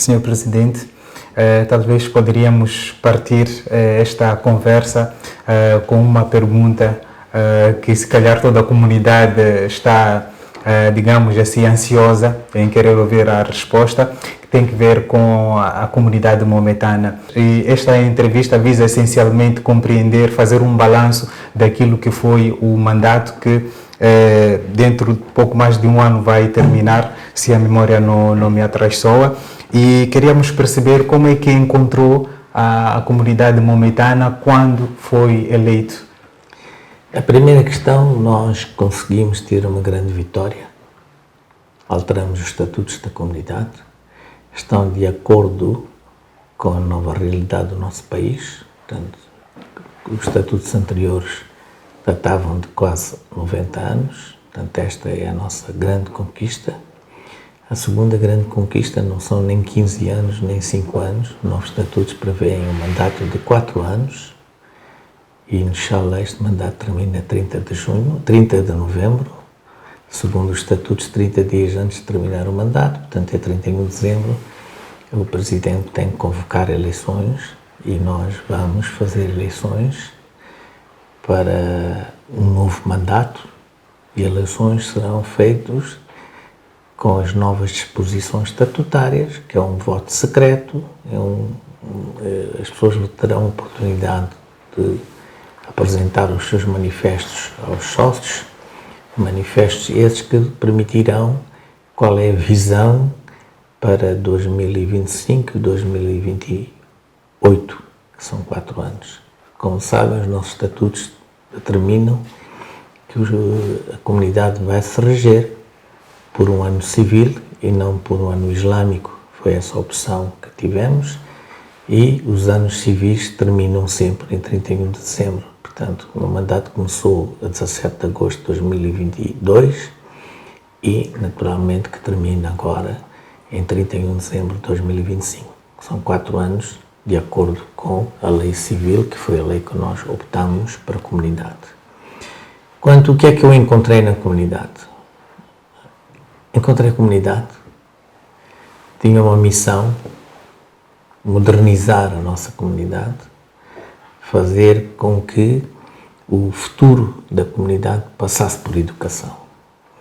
Sr. Presidente. Talvez poderíamos partir esta conversa com uma pergunta que se calhar toda a comunidade está, digamos assim, ansiosa em querer ouvir a resposta, que tem que ver com a comunidade maometana. E esta entrevista visa essencialmente compreender, fazer um balanço daquilo que foi o mandato que dentro de pouco mais de um ano vai terminar, se a memória não me atraiçoa. E queríamos perceber como é que encontrou a comunidade maometana quando foi eleito. A primeira questão, nós conseguimos ter uma grande vitória. Alteramos os estatutos da comunidade, estão de acordo com a nova realidade do nosso país. Portanto, os estatutos anteriores datavam de quase 90 anos, portanto esta é a nossa grande conquista. A segunda grande conquista não são nem 15 anos, nem 5 anos. Os novos estatutos prevêem um mandato de 4 anos e, inshallah, este mandato termina 30 de novembro, segundo os estatutos, 30 dias antes de terminar o mandato, portanto é 31 de dezembro. O Presidente tem que convocar eleições e nós vamos fazer eleições para um novo mandato e eleições serão feitas com as novas disposições estatutárias, que é um voto secreto, as pessoas terão a oportunidade de apresentar os seus manifestos aos sócios, manifestos esses que permitirão qual é a visão para 2025 e 2028, que são 4 anos. Como sabem, os nossos estatutos determinam que a comunidade vai se reger por um ano civil e não por um ano islâmico. Foi essa a opção que tivemos e os anos civis terminam sempre em 31 de dezembro. Portanto, o mandato começou a 17 de agosto de 2022 e, naturalmente, que termina agora em 31 de dezembro de 2025. São 4 anos de acordo com a lei civil, que foi a lei que nós optamos para a comunidade. Quanto o que é que eu encontrei na comunidade? Encontrei a comunidade, tinha uma missão, modernizar a nossa comunidade, fazer com que o futuro da comunidade passasse por educação.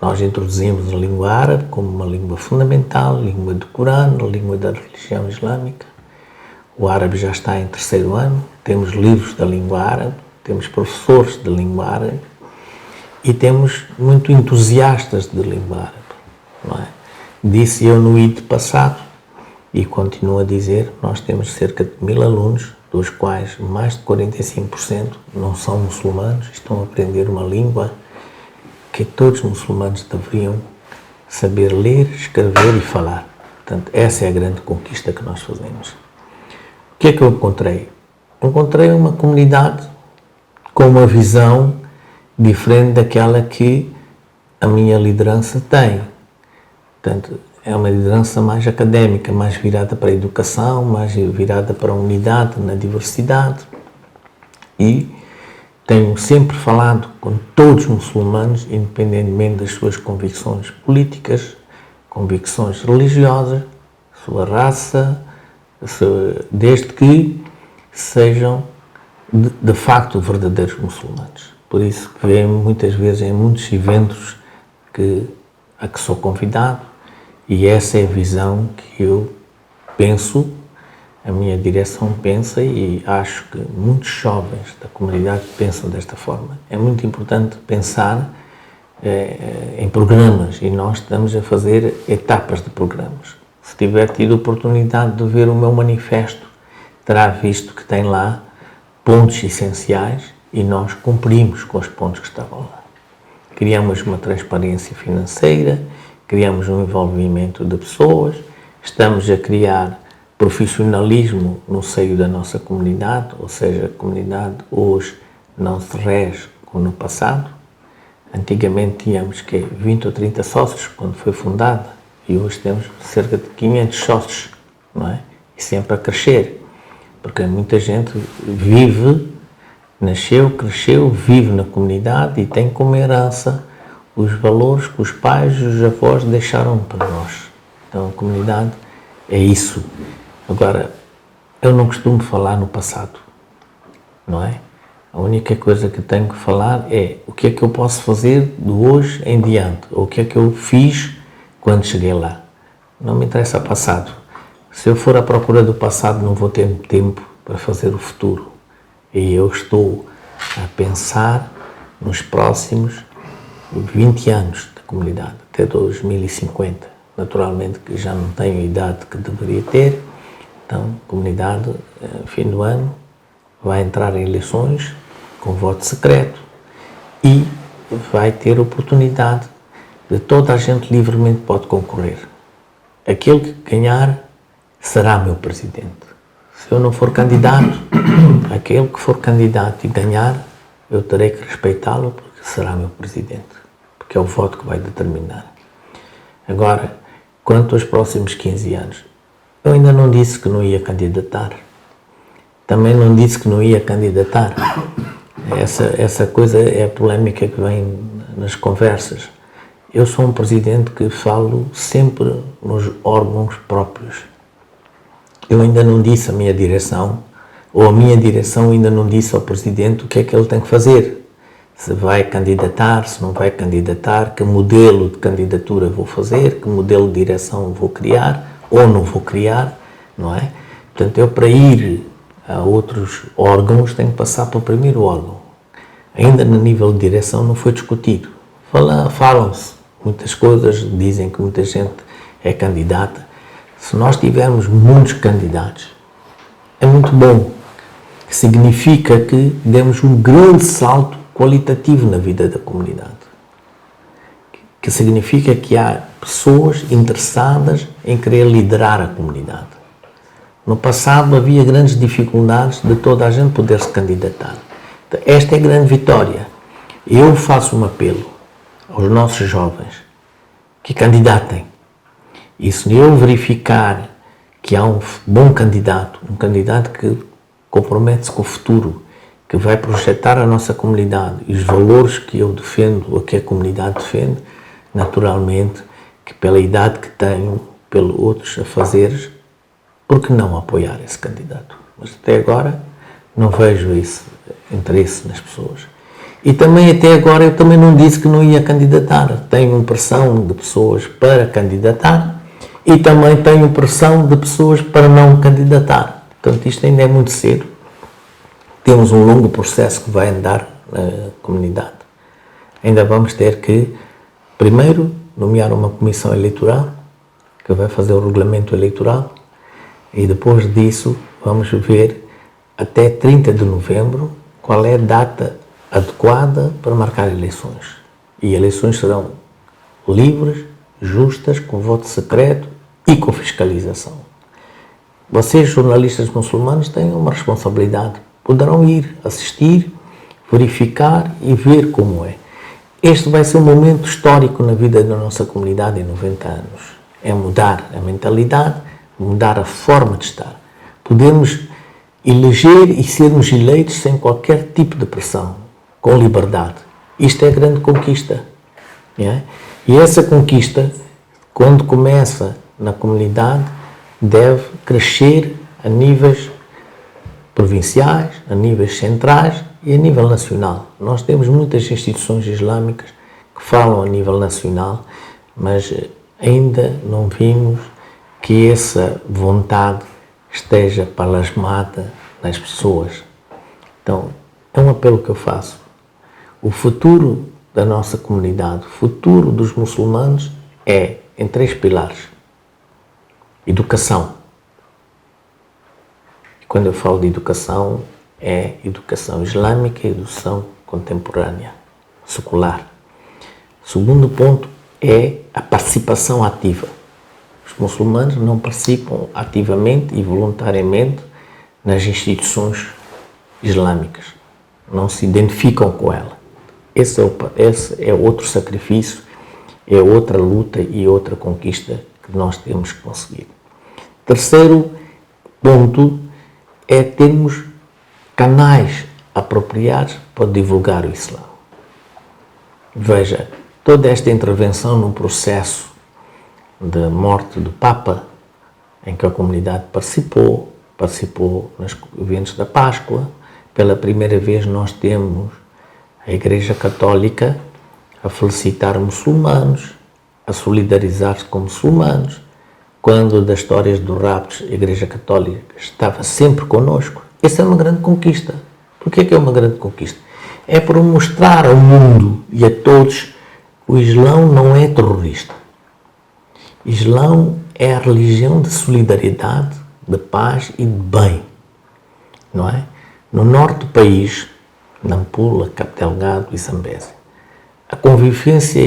Nós introduzimos a língua árabe como uma língua fundamental, língua do Corão, língua da religião islâmica. O árabe já está em 3º ano, temos livros da língua árabe, temos professores de língua árabe e temos muito entusiastas de língua árabe. Não é? Disse eu no ID passado e continuo a dizer, nós temos cerca de 1000 alunos, dos quais mais de 45% não são muçulmanos, estão a aprender uma língua que todos os muçulmanos deveriam saber ler, escrever e falar. Portanto, essa é a grande conquista que nós fazemos. O que é que eu encontrei? Encontrei uma comunidade com uma visão diferente daquela que a minha liderança tem. Portanto, é uma liderança mais académica, mais virada para a educação, mais virada para a unidade na diversidade. E tenho sempre falado com todos os muçulmanos, independentemente das suas convicções políticas, convicções religiosas, sua raça, desde que sejam de facto verdadeiros muçulmanos. Por isso que vemos muitas vezes em muitos eventos a que sou convidado, e essa é a visão que eu penso, a minha direção pensa, e acho que muitos jovens da comunidade pensam desta forma. É muito importante pensar em programas, e nós estamos a fazer etapas de programas. Se tiver tido a oportunidade de ver o meu manifesto, terá visto que tem lá pontos essenciais e nós cumprimos com os pontos que estavam lá. Criamos uma transparência financeira, criamos um envolvimento de pessoas, estamos a criar profissionalismo no seio da nossa comunidade, ou seja, a comunidade hoje não se rege como no passado. Antigamente tínhamos 20 ou 30 sócios quando foi fundada e hoje temos cerca de 500 sócios, não é? E sempre a crescer, porque muita gente nasceu, cresceu, vive na comunidade e tem como herança os valores que os pais e os avós deixaram para nós. Então a comunidade É isso. Agora, eu não costumo falar no passado, não é? A única coisa que tenho que falar é o que é que eu posso fazer de hoje em diante, ou o que é que eu fiz quando cheguei lá. Não me interessa o passado. Se eu for à procura do passado, não vou ter tempo para fazer o futuro. E eu estou a pensar nos próximos 20 anos da comunidade, até 2050. Naturalmente que já não tenho a idade que deveria ter, então a comunidade, fim do ano, vai entrar em eleições com voto secreto e vai ter oportunidade de toda a gente livremente pode concorrer. Aquele que ganhar será meu presidente. Se eu não for candidato, aquele que for candidato e ganhar, eu terei que respeitá-lo porque será meu presidente, porque é o voto que vai determinar. Agora, quanto aos próximos 15 anos, eu ainda não disse que não ia candidatar. Também não disse que não ia candidatar. Essa coisa é a polémica que vem nas conversas. Eu sou um presidente que falo sempre nos órgãos próprios. Eu ainda não disse à minha direção, ou a minha direção ainda não disse ao presidente o que é que ele tem que fazer. Se vai candidatar, se não vai candidatar, que modelo de candidatura vou fazer, que modelo de direção vou criar, ou não vou criar, não é? Portanto, eu para ir a outros órgãos tenho que passar pelo primeiro órgão. Ainda no nível de direção não foi discutido. Falam-se muitas coisas, dizem que muita gente é candidata. Se nós tivermos muitos candidatos, é muito bom. Significa que demos um grande salto qualitativo na vida da comunidade. Que significa que há pessoas interessadas em querer liderar a comunidade. No passado havia grandes dificuldades de toda a gente poder se candidatar. Esta é a grande vitória. Eu faço um apelo aos nossos jovens que candidatem. E se eu verificar que há um bom candidato, um candidato que compromete-se com o futuro, que vai projetar a nossa comunidade e os valores que eu defendo, ou que a comunidade defende, naturalmente que pela idade que tenho, pelos outros afazeres, por que não apoiar esse candidato? Mas até agora não vejo esse interesse nas pessoas. E também até agora eu também não disse que não ia candidatar. Tenho pressão de pessoas para candidatar e também tenho pressão de pessoas para não candidatar. Portanto, isto ainda é muito cedo. Temos um longo processo que vai andar na comunidade. Ainda vamos ter que, primeiro, nomear uma comissão eleitoral que vai fazer o regulamento eleitoral e depois disso vamos ver até 30 de novembro qual é a data adequada para marcar eleições. E eleições serão livres, justas, com voto secreto e com fiscalização. Vocês, jornalistas muçulmanos, têm uma responsabilidade. Poderão ir assistir, verificar e ver como é. Este vai ser um momento histórico na vida da nossa comunidade em 90 anos. É mudar a mentalidade, mudar a forma de estar. Podemos eleger e sermos eleitos sem qualquer tipo de pressão, com liberdade. Isto é a grande conquista. É? E essa conquista, quando começa na comunidade, deve crescer a níveis provinciais, a níveis centrais e a nível nacional. Nós temos muitas instituições islâmicas que falam a nível nacional, mas ainda não vimos que essa vontade esteja plasmada nas pessoas. Então, é um apelo que eu faço. O futuro da nossa comunidade, o futuro dos muçulmanos é em 3 pilares. Educação. E quando eu falo de educação, é educação islâmica e educação contemporânea, secular. O segundo ponto é a participação ativa. Os muçulmanos não participam ativamente e voluntariamente nas instituições islâmicas. Não se identificam com ela. Esse é outro sacrifício, é outra luta e outra conquista que nós temos que conseguir. Terceiro ponto é termos canais apropriados para divulgar o Islã. Veja, toda esta intervenção num processo de morte do Papa em que a comunidade participou nos eventos da Páscoa. Pela primeira vez nós temos a Igreja Católica a felicitar muçulmanos, a solidarizar-se com muçulmanos. Quando das histórias do raptos, a Igreja Católica estava sempre connosco. Essa é uma grande conquista. Por que é uma grande conquista? É para mostrar ao mundo e a todos que o Islão não é terrorista. Islão é a religião de solidariedade, de paz e de bem, não é? No norte do país, Nampula, Cabo Delgado e Zambésia, a convivência